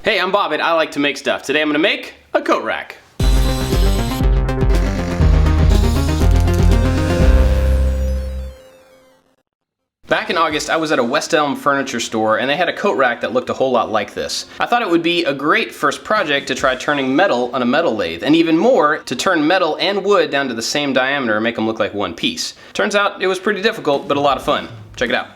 Hey, I'm Bob at I Like to Make Stuff. Today I'm going to make a coat rack. Back in August, I was at a West Elm furniture store and they had a coat rack that looked a whole lot like this. I thought it would be a great first project to try turning metal on a metal lathe, and even more, to turn metal and wood down to the same diameter and make them look like one piece. Turns out it was pretty difficult, but a lot of fun. Check it out.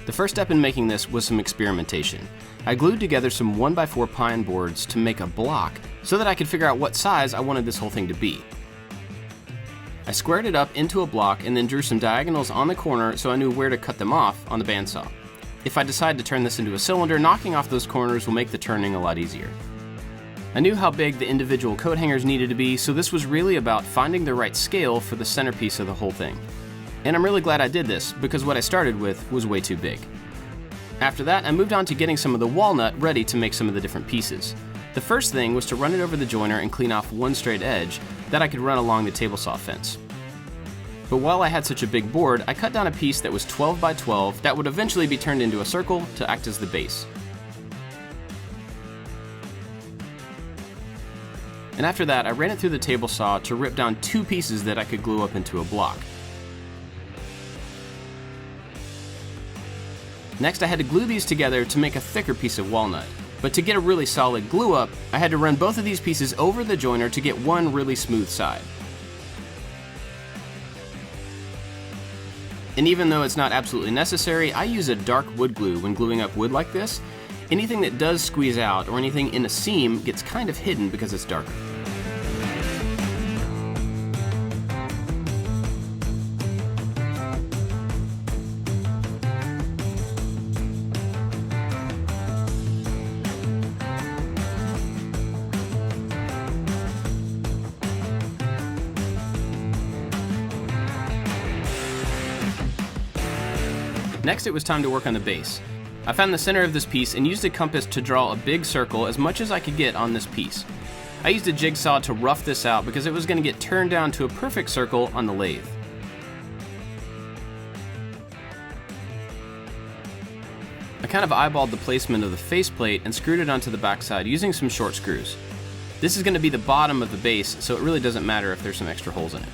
The first step in making this was some experimentation. I glued together some 1x4 pine boards to make a block so that I could figure out what size I wanted this whole thing to be. I squared it up into a block and then drew some diagonals on the corner so I knew where to cut them off on the bandsaw. If I decide to turn this into a cylinder, knocking off those corners will make the turning a lot easier. I knew how big the individual coat hangers needed to be, so this was really about finding the right scale for the centerpiece of the whole thing. And I'm really glad I did this, because what I started with was way too big. After that, I moved on to getting some of the walnut ready to make some of the different pieces. The first thing was to run it over the joiner and clean off one straight edge that I could run along the table saw fence. But while I had such a big board, I cut down a piece that was 12 by 12 that would eventually be turned into a circle to act as the base. And after that, I ran it through the table saw to rip down two pieces that I could glue up into a block. Next, I had to glue these together to make a thicker piece of walnut. But to get a really solid glue up, I had to run both of these pieces over the joiner to get one really smooth side. And even though it's not absolutely necessary, I use a dark wood glue when gluing up wood like this. Anything that does squeeze out or anything in a seam gets kind of hidden because it's darker. Next, it was time to work on the base. I found the center of this piece and used a compass to draw a big circle as much as I could get on this piece. I used a jigsaw to rough this out because it was going to get turned down to a perfect circle on the lathe. I kind of eyeballed the placement of the faceplate and screwed it onto the backside using some short screws. This is going to be the bottom of the base, so it really doesn't matter if there's some extra holes in it.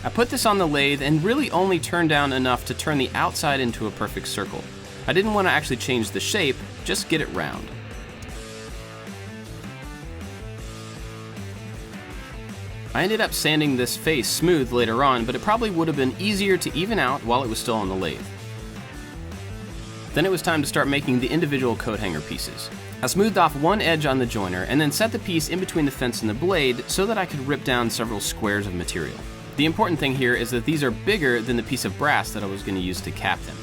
I put this on the lathe and really only turned down enough to turn the outside into a perfect circle. I didn't want to actually change the shape, just get it round. I ended up sanding this face smooth later on, but it probably would have been easier to even out while it was still on the lathe. Then it was time to start making the individual coat hanger pieces. I smoothed off one edge on the joiner and then set the piece in between the fence and the blade so that I could rip down several squares of material. The important thing here is that these are bigger than the piece of brass that I was going to use to cap them.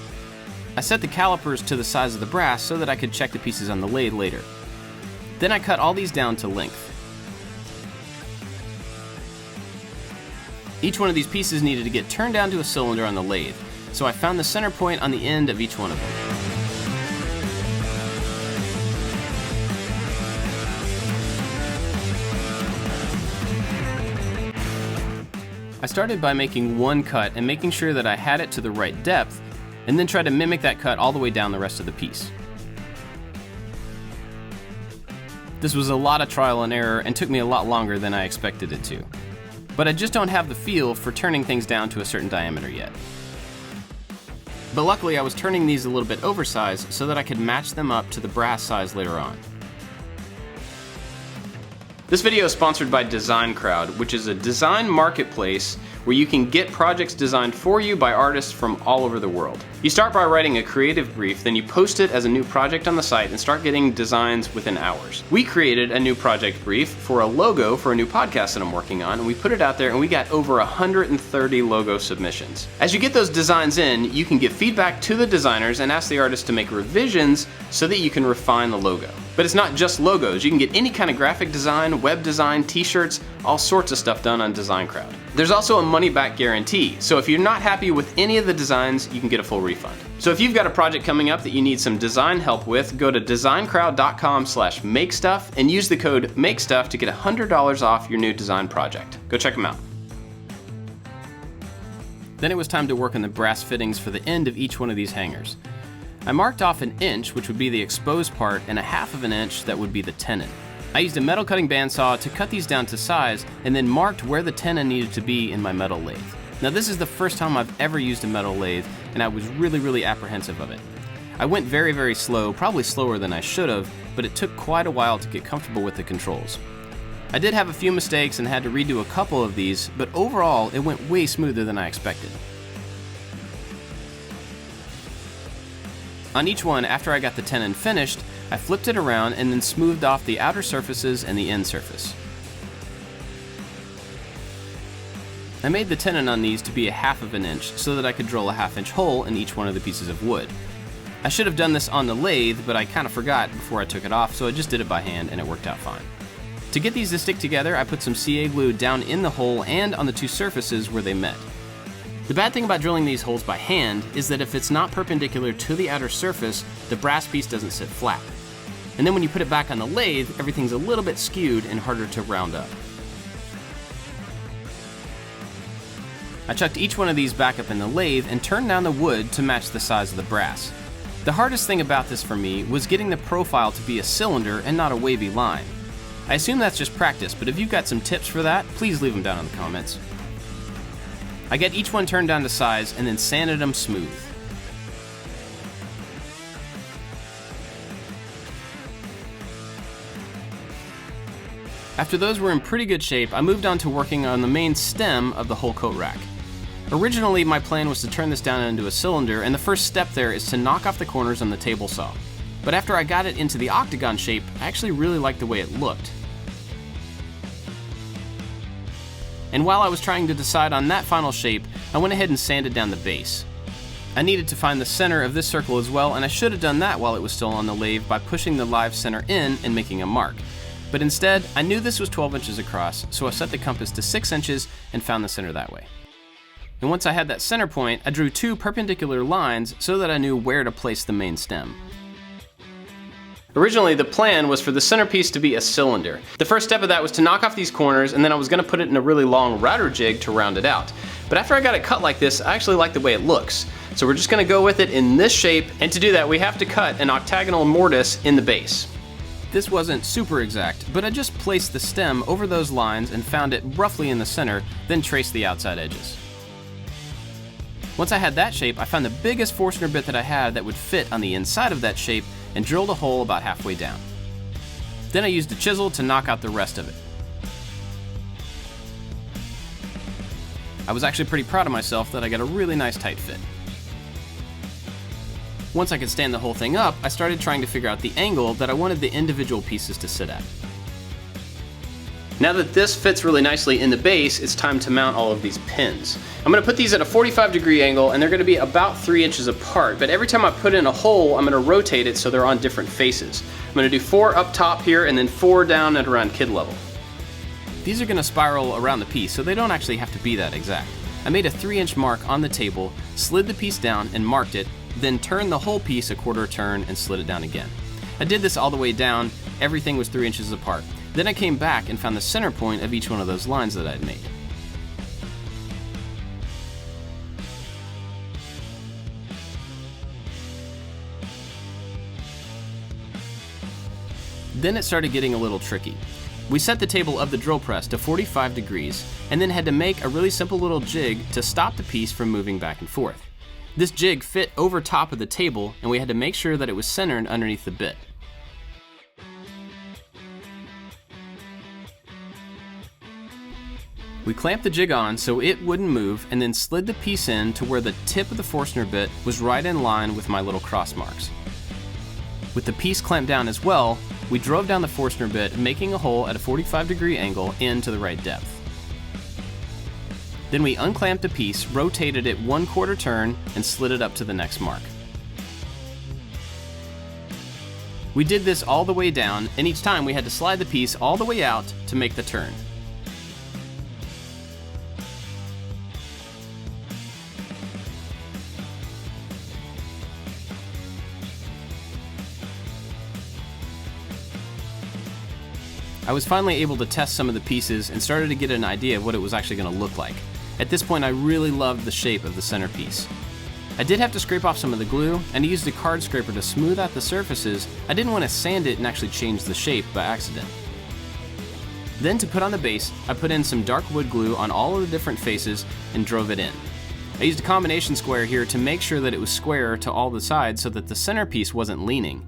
I set the calipers to the size of the brass so that I could check the pieces on the lathe later. Then I cut all these down to length. Each one of these pieces needed to get turned down to a cylinder on the lathe, so I found the center point on the end of each one of them. I started by making one cut and making sure that I had it to the right depth, and then tried to mimic that cut all the way down the rest of the piece. This was a lot of trial and error and took me a lot longer than I expected it to. But I just don't have the feel for turning things down to a certain diameter yet. But luckily I was turning these a little bit oversized so that I could match them up to the brass size later on. This video is sponsored by Design Crowd, which is a design marketplace where you can get projects designed for you by artists from all over the world. You start by writing a creative brief, then you post it as a new project on the site and start getting designs within hours. We created a new project brief for a logo for a new podcast that I'm working on, and we put it out there and we got over 130 logo submissions. As you get those designs in, you can give feedback to the designers and ask the artist to make revisions so that you can refine the logo. But it's not just logos. You can get any kind of graphic design, web design, t-shirts, all sorts of stuff done on Design Crowd. There's also a money-back guarantee, so if you're not happy with any of the designs, you can get a full refund. So if you've got a project coming up that you need some design help with, go to designcrowd.com/makestuff and use the code MAKESTUFF to get $100 off your new design project. Go check them out. Then it was time to work on the brass fittings for the end of each one of these hangers. I marked off an inch, which would be the exposed part, and a half of an inch that would be the tenon. I used a metal cutting bandsaw to cut these down to size and then marked where the tenon needed to be in my metal lathe. Now this is the first time I've ever used a metal lathe, and I was really apprehensive of it. I went very slow, probably slower than I should have, but it took quite a while to get comfortable with the controls. I did have a few mistakes and had to redo a couple of these, but overall it went way smoother than I expected. On each one, after I got the tenon finished, I flipped it around and then smoothed off the outer surfaces and the end surface. I made the tenon on these to be a half of an inch so that I could drill a half-inch hole in each one of the pieces of wood. I should have done this on the lathe, but I kind of forgot before I took it off, so I just did it by hand and it worked out fine. To get these to stick together, I put some CA glue down in the hole and on the two surfaces where they met. The bad thing about drilling these holes by hand is that if it's not perpendicular to the outer surface, the brass piece doesn't sit flat. And then when you put it back on the lathe, everything's a little bit skewed and harder to round up. I chucked each one of these back up in the lathe and turned down the wood to match the size of the brass. The hardest thing about this for me was getting the profile to be a cylinder and not a wavy line. I assume that's just practice, but if you've got some tips for that, please leave them down in the comments. I get each one turned down to size and then sanded them smooth. After those were in pretty good shape, I moved on to working on the main stem of the whole coat rack. Originally, my plan was to turn this down into a cylinder, and the first step there is to knock off the corners on the table saw. But after I got it into the octagon shape, I actually really liked the way it looked. And while I was trying to decide on that final shape, I went ahead and sanded down the base. I needed to find the center of this circle as well, and I should have done that while it was still on the lathe by pushing the live center in and making a mark. But instead, I knew this was 12 inches across, so I set the compass to 6 inches and found the center that way. And once I had that center point, I drew two perpendicular lines so that I knew where to place the main stem. Originally, the plan was for the centerpiece to be a cylinder. The first step of that was to knock off these corners, and then I was going to put it in a really long router jig to round it out. But after I got it cut like this, I actually like the way it looks. So we're just going to go with it in this shape, and to do that we have to cut an octagonal mortise in the base. This wasn't super exact, but I just placed the stem over those lines and found it roughly in the center, then traced the outside edges. Once I had that shape, I found the biggest Forstner bit that I had that would fit on the inside of that shape and drilled a hole about halfway down. Then I used a chisel to knock out the rest of it. I was actually pretty proud of myself that I got a really nice tight fit. Once I could stand the whole thing up, I started trying to figure out the angle that I wanted the individual pieces to sit at. Now that this fits really nicely in the base, it's time to mount all of these pins. I'm going to put these at a 45-degree angle, and they're going to be about 3 inches apart, but every time I put in a hole, I'm going to rotate it so they're on different faces. I'm going to do 4 up top here and then 4 down at around kid level. These are going to spiral around the piece, so they don't actually have to be that exact. I made a 3-inch mark on the table, slid the piece down and marked it, then turned the whole piece a quarter turn and slid it down again. I did this all the way down, everything was 3 inches apart. Then I came back and found the center point of each one of those lines that I'd made. Then it started getting a little tricky. We set the table of the drill press to 45 degrees and then had to make a really simple little jig to stop the piece from moving back and forth. This jig fit over top of the table, and we had to make sure that it was centered underneath the bit. We clamped the jig on so it wouldn't move and then slid the piece in to where the tip of the Forstner bit was right in line with my little cross marks. With the piece clamped down as well, we drove down the Forstner bit, making a hole at a 45-degree angle in to the right depth. Then we unclamped the piece, rotated it 1/4 turn, and slid it up to the next mark. We did this all the way down, and each time we had to slide the piece all the way out to make the turn. I was finally able to test some of the pieces and started to get an idea of what it was actually going to look like. At this point, I really loved the shape of the centerpiece. I did have to scrape off some of the glue, and I used a card scraper to smooth out the surfaces. I didn't want to sand it and actually change the shape by accident. Then to put on the base, I put in some dark wood glue on all of the different faces and drove it in. I used a combination square here to make sure that it was square to all the sides so that the centerpiece wasn't leaning.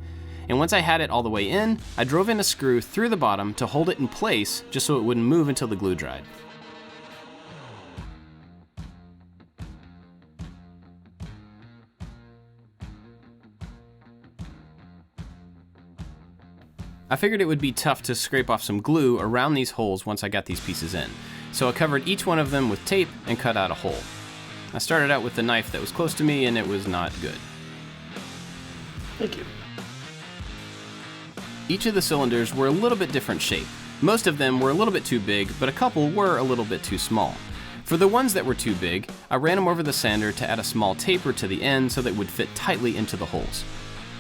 And once I had it all the way in, I drove in a screw through the bottom to hold it in place just so it wouldn't move until the glue dried. I figured it would be tough to scrape off some glue around these holes once I got these pieces in, so I covered each one of them with tape and cut out a hole. I started out with the knife that was close to me and it was not good. Thank you. Each of the cylinders were a little bit different shape. Most of them were a little bit too big, but a couple were a little bit too small. For the ones that were too big, I ran them over the sander to add a small taper to the end so that it would fit tightly into the holes.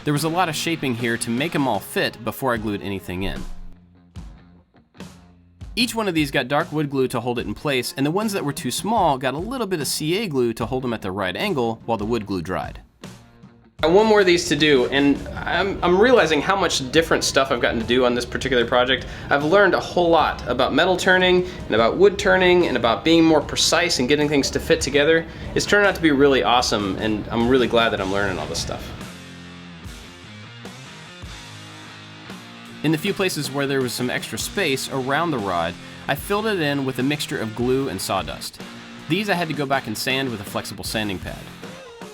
There was a lot of shaping here to make them all fit before I glued anything in. Each one of these got dark wood glue to hold it in place, and the ones that were too small got a little bit of CA glue to hold them at the right angle while the wood glue dried. I got one more of these to do, and I'm realizing how much different stuff I've gotten to do on this particular project. I've learned a whole lot about metal turning, and about wood turning, and about being more precise and getting things to fit together. It's turned out to be really awesome, and I'm really glad that I'm learning all this stuff. In the few places where there was some extra space around the rod, I filled it in with a mixture of glue and sawdust. These I had to go back and sand with a flexible sanding pad.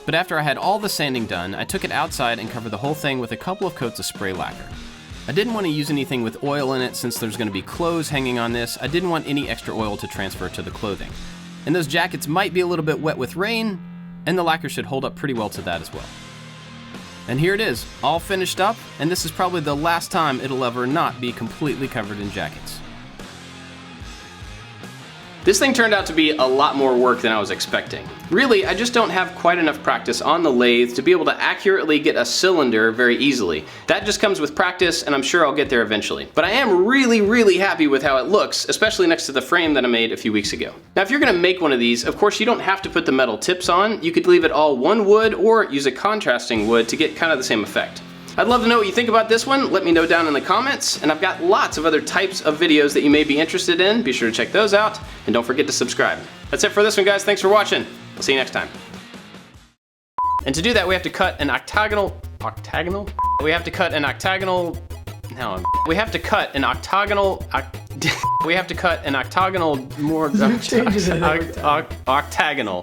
But after I had all the sanding done, I took it outside and covered the whole thing with a couple of coats of spray lacquer. I didn't want to use anything with oil in it since there's going to be clothes hanging on this. I didn't want any extra oil to transfer to the clothing. And those jackets might be a little bit wet with rain, and the lacquer should hold up pretty well to that as well. And here it is, all finished up, and this is probably the last time it'll ever not be completely covered in jackets. This thing turned out to be a lot more work than I was expecting. Really, I just don't have quite enough practice on the lathe to be able to accurately get a cylinder very easily. That just comes with practice, and I'm sure I'll get there eventually. But I am really happy with how it looks, especially next to the frame that I made a few weeks ago. Now, if you're gonna make one of these, of course you don't have to put the metal tips on. You could leave it all one wood or use a contrasting wood to get kind of the same effect. I'd love to know what you think about this one. Let me know down in the comments, and I've got lots of other types of videos that you may be interested in. Be sure to check those out, and don't forget to subscribe. That's it for this one, guys. Thanks for watching. We'll see you next time. And to do that, we have to cut an octagonal, We have to cut an octagonal, we have to cut an octagonal, octagonal.